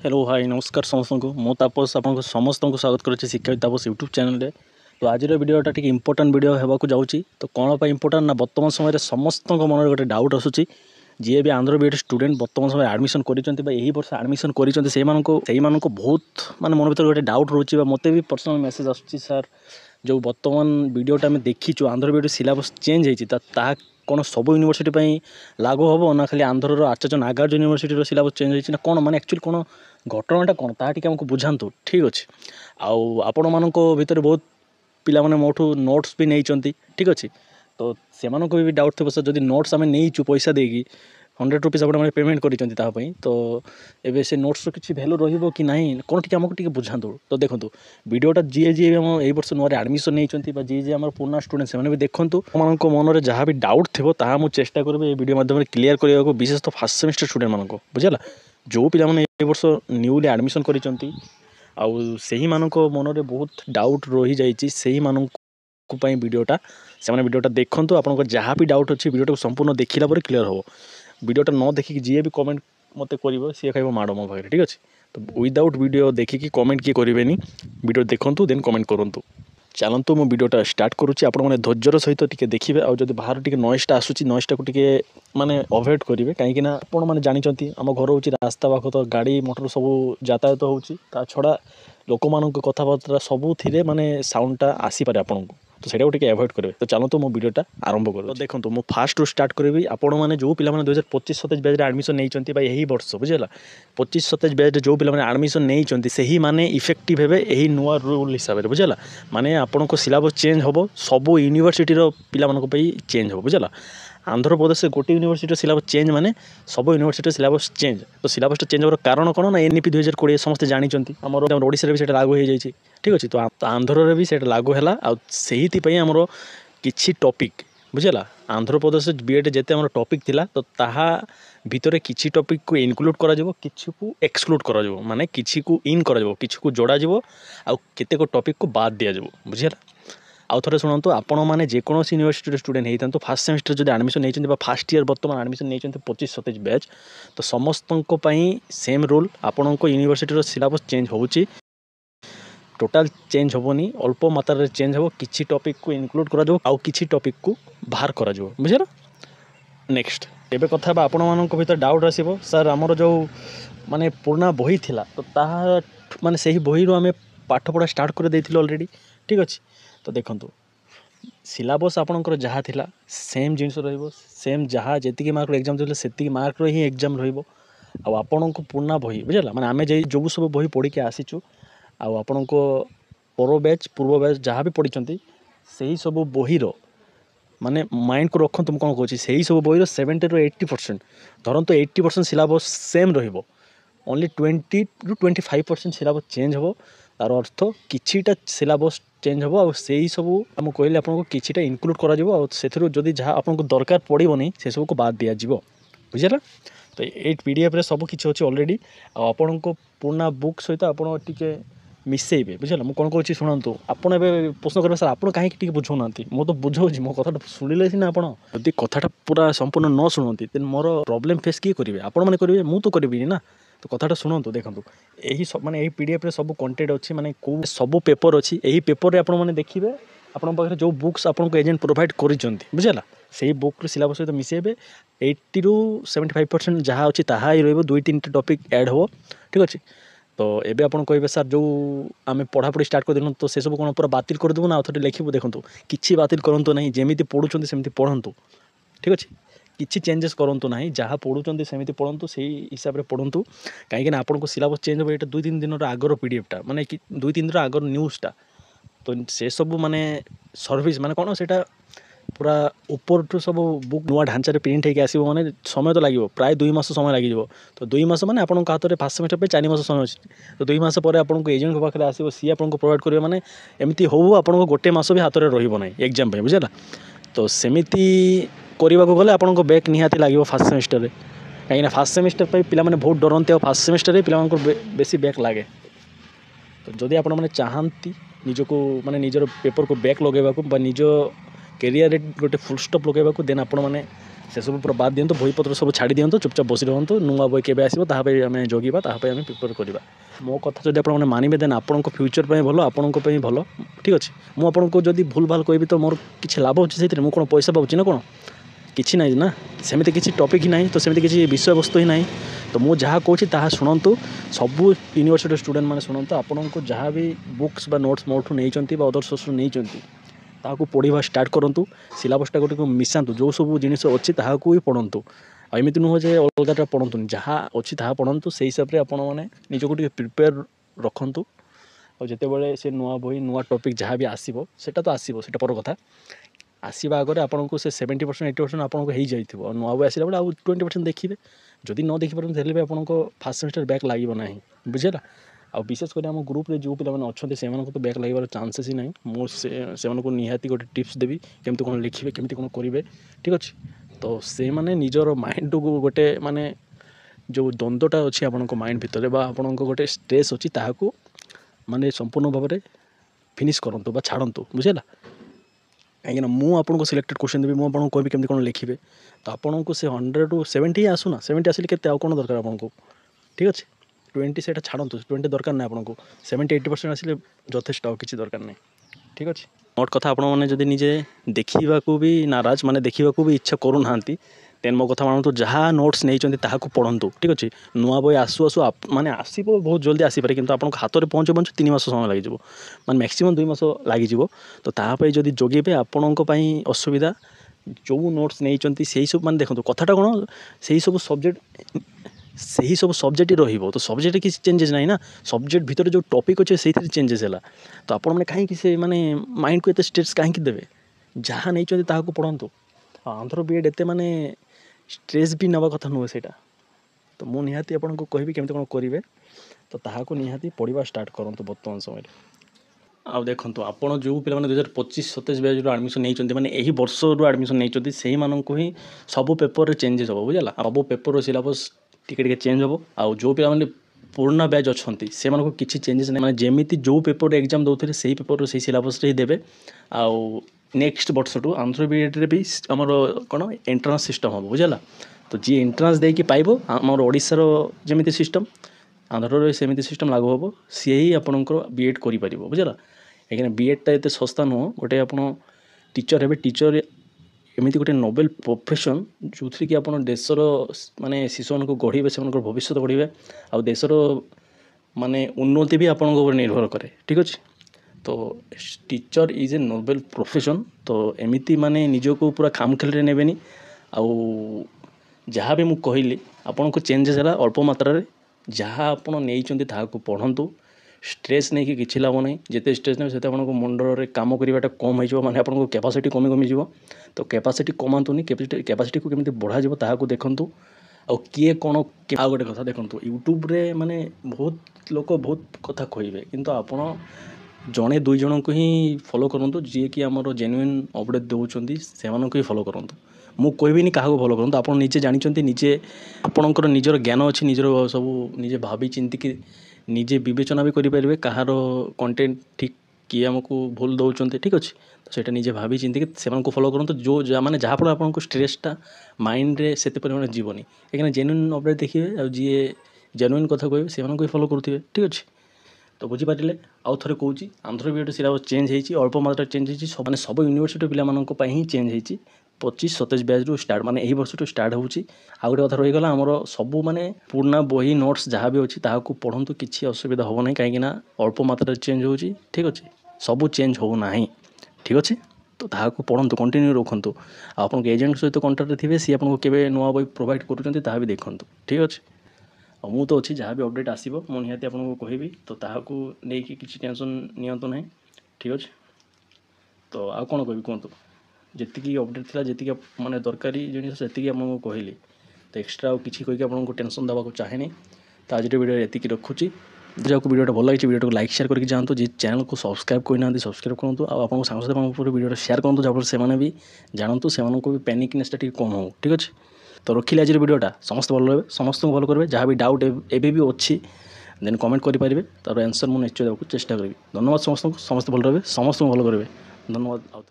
Hello hi नमस्कार समस्त को मो तापस आपको समस्त को स्वागत करुच्चे शिक्षा तापस यूट्यूब चैनल। तो आज भिडियोटा टी इंपोर्टाट वीडियो होगा जाऊँगी। तो कौन पर इंपोर्टाट ना बर्तमान समय समस्त मन गोटे डाउट आसूँ जी भी आंध्र बीएड स्टूडेंट बर्तमान समय एडमिशन कर वर्ष एडमिशन कर बहुत माने मन भर गोटे डाउट रोचे मत भी पर्सनल मेसेज आसूँ सर जो बर्तमान वीडियोटा आम देखीचु आंध्र बीएड सिलेबस चेंज होता कौन सब यूनिवर्सिटी लागू हम ना खाली आंध्र आचार्य नागार्जुन यूनिवर्सिटी सिलेबस चेंज होती कौन माने एक्चुअली कौन घटनाटा कौन ताकि आमको बुझातु ठीक अच्छे। आपण मान भर बहुत पिला माने मोठू नोट्स भी नहीं ठीक अच्छे। तो से भी डाउट थे सर जब नोट्स आम नहीं पैसा देगी 100 रुपीज आप पेमेंट करें तो एवं से नोट्स किसी भैल्यू रही ना कौन टी आमको बुझातु। तो देखो वीडियोटा जी जी आम ए वर्ष नुआ एडमिशन नहीं जी जी आम पुराना स्टूडेंट से भी देखूँ मन मन जहाँ भी डाउट थी मुझे चेष्टा करी वीडियो माध्यम क्लीयर करने को विशेष तो फास्ट सेमिस्टर स्टूडेंट मानक बुझेगा जो पिला ए वर्ष न्यूली एडमिशन करी मन में बहुत डाउट रही जाइए वीडियोटा से वीडियोटा देखूँ आपको जहाँ भी डाउट अच्छी वीडियो संपूर्ण देखला क्लीयर हो। वीडियोटा न देखिए जी भी कमेंट मत कर सी खाइब माड़ मो पाखे ठीक अच्छे। तो विदाउट वीडियो देखिए कमेंट किए करेंगे वीडियो देखूँ देन कमेंट करूँ। चलतु मो वीडियोटा स्टार्ट करुच्ची आपने धैर्यर सहित टी देखिए आदि बाहर टी नॉइसटा आसूँ नॉइसटा को टी माने अवॉइड करेंगे कहीं आपण मैंने जानते आम घर हूँ रास्ता पाख तो गाड़ी मोटर सब यातायात हो छड़ा लोक मान कथबार्ता सबू माने साउंडटा आसीपे आपन को तो सेटा टी अवॉइड करेंगे। तो चलते मो वीडियोटा आरंभ कर। तो देखो मो फास्ट रू स्टार्ट करी आपण मैंने जो पिला 2025-27 बैच एडमिशन नहीं यही वर्ष बुझेगा 25-27 बैच जो पिला एडमिशन नहीं से माने इफेक्टिव हे यही नुआ रूल हिसाब से बुझेगा माने आपण को सिलेबस चेंज हम सब यूनिवर्सिटी पिला चेंज हम बुझेगा आंध्र प्रदेश गोटे यूनिवर्सिटी सिलेबस चेंज माने सब यूनिवर्सिटी सिलेबस चेंज। तो सिलेबस चेंज होवर कारण कौन ना एनईपी 2020 समस्त जानते आमर ओडिशा भी लागू हो जाए ठीक अच्छे। तो आंध्र भी सेटा लागू है आमर किछि टॉपिक बुझेगा आंध्र प्रदेश बीएड जिते आम टॉपिक थिला तो ताहा भितर किछि टॉपिक को इनक्लूड करा जिवो किछि को एक्सक्लूड करा जिवो माने किछि को इन करा जिवो किछि को जोड़ा जिवो आ केतेक टॉपिक को बाद दिया जिवो बुझेला। आउ थे शुणु आपण मैंने जेकोसी यूनिवर्सिटी स्टूडेंट होता तो फास्ट सेमिस्टर जो एडमिशन नहीं फास्ट ईयर बर्तमान एडमिशन नहीं 25-27 बैच तो समस्त सेम रूल आपण यूनिवर्सिटी सिलेबस चेंज होची टोटाल चेंज होनी अल्प मात्रा चेंज हो किसी टॉपिक को इनक्लूड करा आउ किसी टॉपिक को बाहर करा बुझेगा। नेक्स्ट एबे कथा आपण मानक भीतर डाउट आसीबो सर आमर जो माने पुराना बही थिला तो ताहा माने सही बही रो आमे पाठ पढ़ा स्टार्ट कर देथिलो ऑलरेडी ठीक अच्छे। तो देखो सिलेबस आपणकर जहाँ थिला सेम जिनस सेम जहाँ जी मार्क एग्जाम थे से मार्क ही एग्जाम आपण को पुराना बही बुझेगा माने आमे जो सब बही पढ़ी के आसीचु आपण को पर बैच पूर्व बैच जहाँ भी पढ़ी से ही सब बहीर माने माइंड को रखु तुम कौन कहूँ से ही सब बहीर 70-80% धरतु 80% syllabus same only 20-25% syllabus change हो तार अर्थ किछिटा सिलेबस चेंज हम से ही सब आम कहले आपको किछिटा इनक्लूड करा जदि जहाँ आपको दरकार पड़ोनी से सब को बाद दिज्व बुझेगा। तो ये पीडीएफ रे सब किसी अच्छे ऑलरेडी आपण को पुराना बुक सहित आप मिसेबे बुझेगा मुझे कौन कहूँ शुणु आपड़ ए प्रश्न करेंगे सर आप कहीं बुझाऊना मो तो बुझाऊँ मो कथा शुणिले सीना आप कथाटा पूरा संपूर्ण न शुणती तेन मोर प्रॉब्लम फेस किए करेंगे आपण मैंने करेंगे मुझे तो करी ना। तो कथाटा शुणु देखो यही माने यही पीडीएफ रे सब कंटेंट अच्छी माने को सब पेपर अच्छी यही पेपर आपण मैंने देखिए आपण पाखे जो बुक्स आपको एजेंट प्रोवाइड करिसेंती बुझेगा से बुक सिलेबस सहित मिसेबे 80-75% जहाँ अच्छी ताहा ही रही 2-3 टॉपिक ऐड हो ठीक अच्छे। तो एबे आपन कहे सर जो आम पढ़ापढ़ी स्टार्ट कर तो से सब कौन पूरा बातिल करदेबू ना आउे लिखू देखो किसी बातिल करूँ ना जमी पढ़ुं सेमती पढ़तु ठीक अच्छे किसी चेंजेस करूँ ना जहाँ पढ़ुं सेमती पढ़तु से हिसाब से पढ़तु कहीं आपको सिलेबस चेंज हो ये 2-3 दिन आगर पीडीएफटा माने 2-3 दिन आगर न्यूज़टा तो से सब माने सर्विस माने कौन से पूरा ऊपर टू सब बुक नुआ ढांचार प्रिंट होकर आसो मैंने समय तो लगे प्राय 2 मास समय लगे तो 2 मास मैंने आपको हाथ में फास्ट सेमेस्टर पे 4 मास समय अच्छे तो 2 मास पर आपको एजेंट पाखे आसो सी आपको प्रोवाइड करेंगे मैंने एमती हो आपको गोटे मास भी हाथ में रही एग्जाम बुझेगा। तो सेमती करने को गले आपको बैक निहाती लगे फास्ट सेमेस्टर कहीं फास्ट सेमेस्टर पे पिला माने बहुत डरते फास्ट सेमेस्टर पिला बेसी बैक लगे। तो जदि आपण मैंने चाहती निजको माने निजर पेपर को बैक लगेगा निज कैरियर गोटे फुल स्टॉप लगेगा देन आपण मैंने से सब पूरा बाद दिंतु बहीपत्र सब छाड़ी दिंतु चुपचाप बस रुहतु नुआ बही के आसो ताप आम जगिबा ताप आम प्रिपेयर करवा मो कथा जब आपने मानवे देन आपण फ्यूचर भल आपण भल ठीक अच्छे मुझे जब भूल भाल कहि तो मोर किसी लाभ अच्छे से मुझे पैसा पाऊँ ना कौन किसी ना ना सेमती किसी टॉपिक ही ना तो सेमती किसी विषय वस्तु ही ना तो मुझे जहाँ कहूँ शुणु सबू यूनिवर्सिटी स्टूडेंट मैंने शुणु आपन को जहाँ भी बुक्स बा नोट्स मोठू नहीं अदर सोर्स नहीं ताकू पढ़ा स्टार्ट करूँ सिलेबसटा गोटे मिसातु जो सब जिनिस अच्छी ताकू भी पढ़तु एमती नुह जे अलगाटा पढ़तुनि जहाँ अच्छी ताहा पढ़तु से हिसाब से आपण मैंने निजको प्रिपेयर रखु और जितेबाला से नुआ बही नुआ टॉपिक जहाँ भी आसो सेटा तो आसो से पर कथा आसवा आगे आपन को से 70% 80% आपको हो जाइए और नुआ बही आसला बेले 20% देखिए जदि न देखिपारे भी आपन को फास्ट सेमेस्टर बैक लगे ना बुझेगा आ विशेषकर आम ग्रुप रे जो पिला अच्छा से तो बैक लगे चांसेस ही ना मुझे निहाती गोटे टिप्स देवी केमती कौन लिखे केमती कौन करेंगे ठीक अच्छे तो से माने निजर माइंड को गोटे माने जो द्वंद्वटा अच्छी आपण माइंड भितर आपण गोटे स्ट्रेस अच्छी ताकू माने संपूर्ण भाव में फिनिश करंतु बा छाड़तु बुझेगा कहीं मुझे सिलेक्टेड क्वेश्चन देवी मुझे कहबी केमती कौन लिखे तो आपन को से 100 to 70 आसूना 70 आसिले के कौन दरकार आपको ठीक अच्छे 20 से छाड़तु 20 दरकार ना आपको 70-80% आसिले यथेष्ट आ किसी दरकार नहीं ठीक अच्छे मोट कथा आपण मैंने जब निजे देखा भी नाराज माने देखा भी इच्छा करूना तेन मो कथा मानतु जहाँ नोट्स नहीं ताकू पढ़तु ठीक अच्छे नुआ बही आसु आसु माने आसो बहुत जल्दी आसीपे कि आपको हाथ में पहुँचु पहुँचु 3 मास समय लगे माने मैक्सिमम 2 मास लगे तो ताप जब जगेबे आपण असुविधा जो नोट्स नहीं से सब माने देखो कथाटा कौन से सब सब्जेक्ट से सब सब्जेक्ट ही रही तो सब्जेक्ट किसी चेंजेस ना ना सब्जेक्ट भितर जो टॉपिक अच्छे से चेंजेस है तो आप कहीं से माने माइंड को एते स्ट्रेस कहीं देवे जहाँ नहीं ताकू पढ़तु आंध्र बीएड एते माने स्ट्रेस भी नवा कथा नुहे सेटा तो मुझे निहाती आपको कहबी केमती कौन करेंगे तो ताकू निहाती पढ़ा स्टार्ट करूँ बर्तमान समय आउ देखो आपड़ जो पे 2025-27 बैच आडमिशन नहीं मैंने यही वर्ष आडमिशन नहीं से ही सब पेपर चेंजेस हम बुझला सब पेपर सिलेबस टिके चेंज हम आउ जो पे पुराना बैच अच्छा से किसी चेंजेस नहीं मैंने जमी जो पेपर एग्जाम दौरे से पेपर से सिलेबस ही देवे आउ नेक्स्ट वर्ष टू आंध्र बीएड भी आमर कौन एंट्रांस सिस्टम हम बुझला तो जी एंट्रांस देकी पाइब आमर ओडिशार जमी सिस्टम आंध्र सेमती सिस्टम लागू हम सी ही आपंकर बीएड कर बुझला कहीं बीएडटा एत सस्ता नुह गोटे आप टीचर हे टीचर एमती गोटे नोबेल प्रोफेशन जो थी कि आप देशर माने शिशु को गढ़े से भविष्य गढ़े आ देशर माने उन्नति भी आपण निर्भर करे ठीक अच्छे तो teacher is a Nobel profession तो एमती माने निजको पूरा खाम खेल नेबेनी आउ जहाँ भी मुझे कहली आपन को चेंजेस है अल्प मात्रा जहाँ आप नहीं ताकू पढ़तु स्ट्रेस नहीं कि किसी लाभ नहीं जिते स्ट्रेस नहीं से मुंडर काम करवाटा कम हो माने आपको कैपेसिटी कमी कमी जीव तो कैपेसिटी कमातुनी कैपेसिटी को केमती बढ़ा ताकू देखु आ किए कौन आ गोटे कथा देखो यूट्यूब रे माने बहुत लोक बहुत कथा कहे किंतु आपड़ जड़े 2 जन को ही फॉलो करूँ जी कि आमर जेन्युइन अपडेट दौरान से ही फॉलो करूँ मुझे कहबी क्या फॉलो करूँ आप निजे जानते निजे आपणकर निजर ज्ञान अच्छी निजर सब निजे भाभी चिंतिकी निजे विवेचना भी करेंगे कହାର कंटेंट ठीक किए आमको भूल दौरान ठीक अच्छे तो सेटा निजे भाभी चिंतिकी से फॉलो करूँ जो मैंने जहाँफल आपको स्ट्रेसटा माइंड रे से परिमाण जीवनी कहीं जेन्युइन अपडेट देखिए जी जेन्युइन कथा कहे से फॉलो करुवे ठीक अच्छे तो बुझीपारे आउ थे कौन आंध्र बीएड सिलेबस चेंज होती अल्प मात्रा चेंज होती मैंने सब यूनिवर्सिटी पिला ही चेंज होती 25-27 बैच रू स्टार्ट माने यही वर्ष स्टार्ट होची आ गोटे कथा रहीगला आमर सबू माने पुराना बही नोट्स जहाँ भी अच्छी ताकू पढ़तु किसी असुविधा हम ना कहीं अल्प मात्रा चेंज होची ठीक अच्छे सबू चेंज हो ना ठीक अच्छे तो ताकू पढ़तु कंटिन्यू रखु आप एजेंट सहित कंटाक्ट थे सी आपको केवे नुआ बही प्रोवाइड करुँचा भी देखूँ ठीक अच्छे और मुझे तो अच्छी जहाँ भी अपडेट आसो मुझे निहाती आपको कहबी तो ताकू नहीं किसी टेंशन नियंतु ना ठीक अच्छे तो आ कौन कहबी कहतु जी अपडेट थी जी माने दरकारी जिन से आपको कहली तो एक्सट्रा किसी कहीकि आपको टेंशन देवा चाहे तो आज वीडियो ये रखुच्छी जहाँ वीडियो भल लगी वीडियो को लाइक शेयर करके जातु जी चैनल को सब्सक्राइब करना सब्सक्राइब करूँ आपको सांगसाथी वीडियो शेयर करूँ जहाँ से भी जानतु से भी पैनिकनेसटा कम हो ठीक अच्छे तो रखिले आज वीडियोटा समस्त भल रहे समस्त भल करेंगे जहाँ भी डाउट एबे भी अच्छी देन कमेंट करेंगे तार आंसर मुझे निश्चय देवाक चेष्टा करी धन्यवाद समस्त भल रहे समस्त भल करेंगे धन्यवाद।